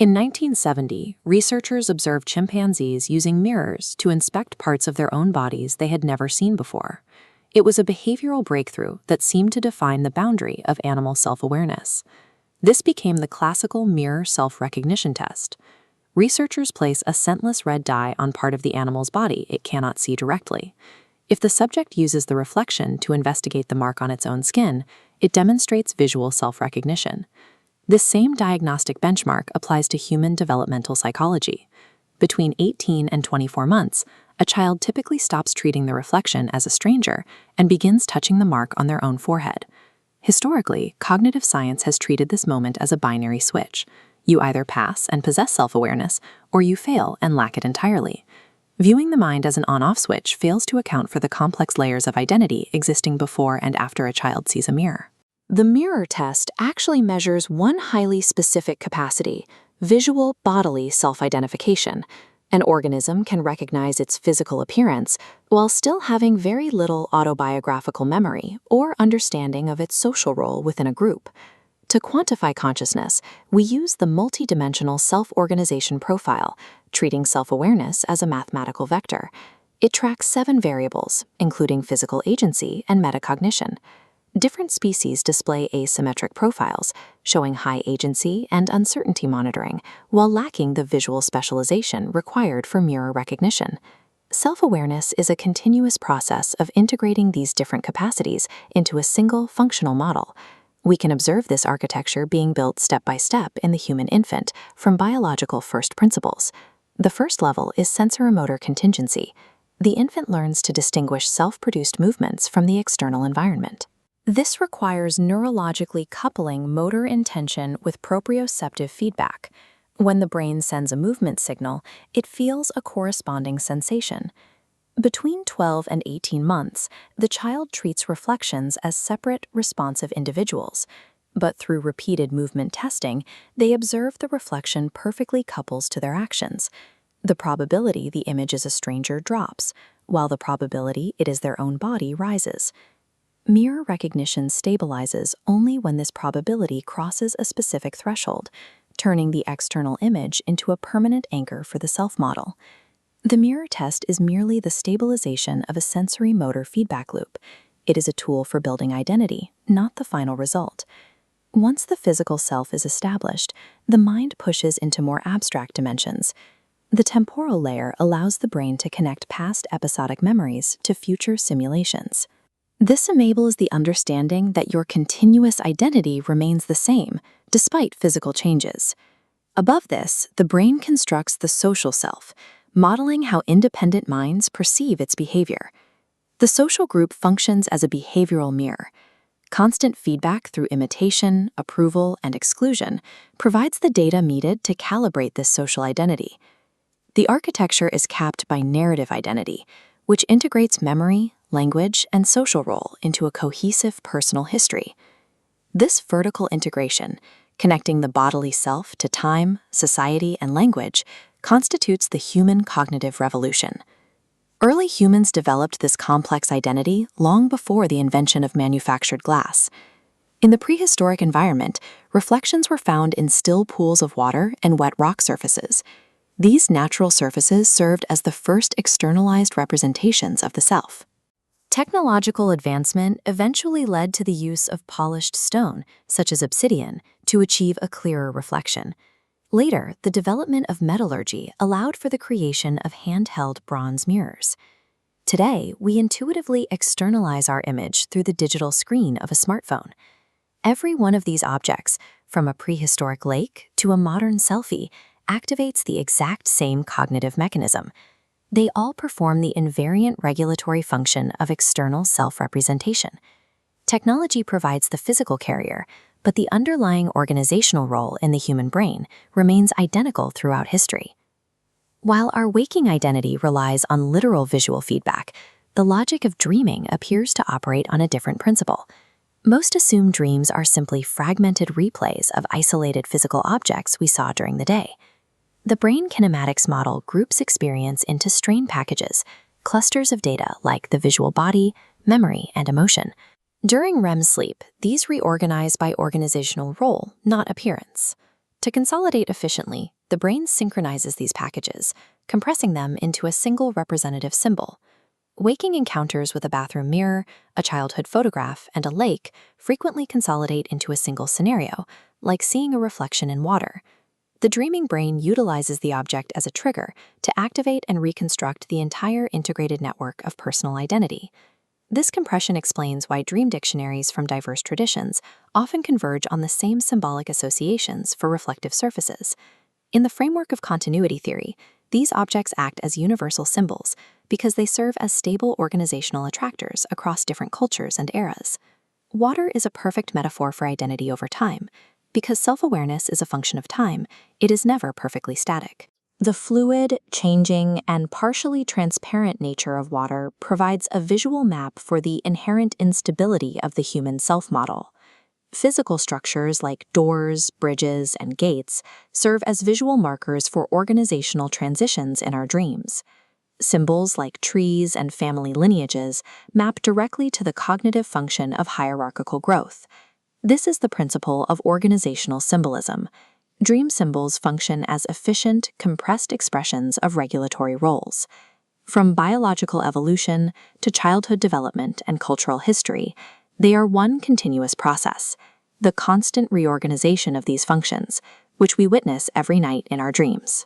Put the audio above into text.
In 1970, researchers observed chimpanzees using mirrors to inspect parts of their own bodies they had never seen before. It was a behavioral breakthrough that seemed to define the boundary of animal self-awareness. This became the classical mirror self-recognition test. Researchers place a scentless red dye on part of the animal's body it cannot see directly. If the subject uses the reflection to investigate the mark on its own skin, it demonstrates visual self-recognition. This same diagnostic benchmark applies to human developmental psychology. Between 18 and 24 months, a child typically stops treating the reflection as a stranger and begins touching the mark on their own forehead. Historically, cognitive science has treated this moment as a binary switch. You either pass and possess self-awareness, or you fail and lack it entirely. Viewing the mind as an on-off switch fails to account for the complex layers of identity existing before and after a child sees a mirror. The mirror test actually measures one highly specific capacity: visual bodily self-identification. An organism can recognize its physical appearance while still having very little autobiographical memory or understanding of its social role within a group. To quantify consciousness, we use the multidimensional self-organization profile, treating self-awareness as a mathematical vector. It tracks 7 variables, including physical agency and metacognition. Different species display asymmetric profiles, showing high agency and uncertainty monitoring, while lacking the visual specialization required for mirror recognition. Self-awareness is a continuous process of integrating these different capacities into a single functional model. We can observe this architecture being built step by step in the human infant from biological first principles. The first level is sensoromotor contingency. The infant learns to distinguish self-produced movements from the external environment. This requires neurologically coupling motor intention with proprioceptive feedback. When the brain sends a movement signal, it feels a corresponding sensation. Between 12 and 18 months, the child treats reflections as separate, responsive individuals. But through repeated movement testing, they observe the reflection perfectly couples to their actions. The probability the image is a stranger drops, while the probability it is their own body rises. Mirror recognition stabilizes only when this probability crosses a specific threshold, turning the external image into a permanent anchor for the self-model. The mirror test is merely the stabilization of a sensory-motor feedback loop. It is a tool for building identity, not the final result. Once the physical self is established, the mind pushes into more abstract dimensions. The temporal layer allows the brain to connect past episodic memories to future simulations. This enables the understanding that your continuous identity remains the same, despite physical changes. Above this, the brain constructs the social self, modeling how independent minds perceive its behavior. The social group functions as a behavioral mirror. Constant feedback through imitation, approval, and exclusion provides the data needed to calibrate this social identity. The architecture is capped by narrative identity, which integrates memory, language, and social role into a cohesive personal history. This vertical integration, connecting the bodily self to time, society, and language, constitutes the human cognitive revolution. Early humans developed this complex identity long before the invention of manufactured glass. In the prehistoric environment, reflections were found in still pools of water and wet rock surfaces. These natural surfaces served as the first externalized representations of the self. Technological advancement eventually led to the use of polished stone, such as obsidian, to achieve a clearer reflection. Later, the development of metallurgy allowed for the creation of handheld bronze mirrors. Today, we intuitively externalize our image through the digital screen of a smartphone. Every one of these objects, from a prehistoric lake to a modern selfie, activates the exact same cognitive mechanism. They all perform the invariant regulatory function of external self-representation. Technology provides the physical carrier, but the underlying organizational role in the human brain remains identical throughout history. While our waking identity relies on literal visual feedback, the logic of dreaming appears to operate on a different principle. Most assume dreams are simply fragmented replays of isolated physical objects we saw during the day. The Brain Kinematics Model groups experience into strain packages, clusters of data like the visual body, memory, and emotion. During REM sleep, these reorganize by organizational role, not appearance. To consolidate efficiently, the brain synchronizes these packages, compressing them into a single representative symbol. Waking encounters with a bathroom mirror, a childhood photograph, and a lake frequently consolidate into a single scenario, like seeing a reflection in water. The dreaming brain utilizes the object as a trigger to activate and reconstruct the entire integrated network of personal identity. This compression explains why dream dictionaries from diverse traditions often converge on the same symbolic associations for reflective surfaces. In the framework of continuity theory, these objects act as universal symbols because they serve as stable organizational attractors across different cultures and eras. Water is a perfect metaphor for identity over time. Because self-awareness is a function of time, it is never perfectly static. The fluid, changing, and partially transparent nature of water provides a visual map for the inherent instability of the human self-model. Physical structures like doors, bridges, and gates serve as visual markers for organizational transitions in our dreams. Symbols like trees and family lineages map directly to the cognitive function of hierarchical growth. This is the principle of organizational symbolism. Dream symbols function as efficient, compressed expressions of regulatory roles. From biological evolution to childhood development and cultural history, they are one continuous process, the constant reorganization of these functions, which we witness every night in our dreams.